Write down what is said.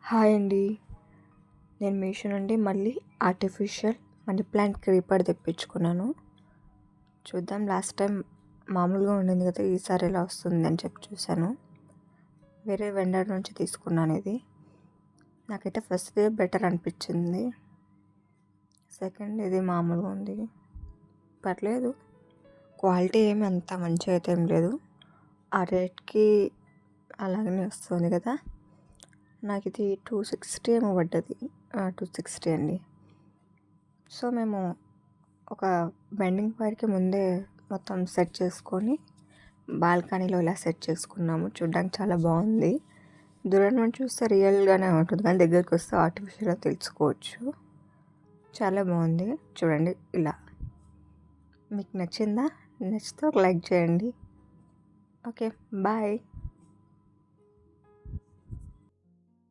Hi అండి. నేను మీషో నుండి మళ్ళీ ఆర్టిఫిషియల్ మనీ ప్లాంట్ క్రీపర్ తెప్పించుకున్నాను. చూద్దాం, లాస్ట్ టైం మామూలుగా ఉండింది కదా, ఈసారి ఎలా వస్తుంది అని చెప్పి చూశాను. వేరే వెండర్ నుంచి తీసుకున్నాను ఇది. నాకైతే ఫస్ట్ బెటర్ అనిపించింది. సెకండ్ ఇది మామూలుగా ఉంది, పర్లేదు. క్వాలిటీ ఏమి అంత మంచిగా అయితే ఏం లేదు. ఆ రేట్కి అలాగనే వస్తుంది కదా. నాకు ఇది 260 ఏమో పడ్డది. 260 అండి. సో మేము ఒక బెండింగ్ వైర్కి ముందే మొత్తం సెట్ చేసుకొని బాల్కనీలో ఇలా సెట్ చేసుకున్నాము. చూడడానికి చాలా బాగుంది. దూరం నుంచి చూస్తే రియల్గానే ఉంటుంది, కానీ దగ్గరికి వస్తే ఆర్టిఫిషియల్గా తెలుసుకోవచ్చు. చాలా బాగుంది. చూడండి ఇలా. మీకు నచ్చిందా? నచ్చితే ఒక లైక్ చేయండి. Okay, bye.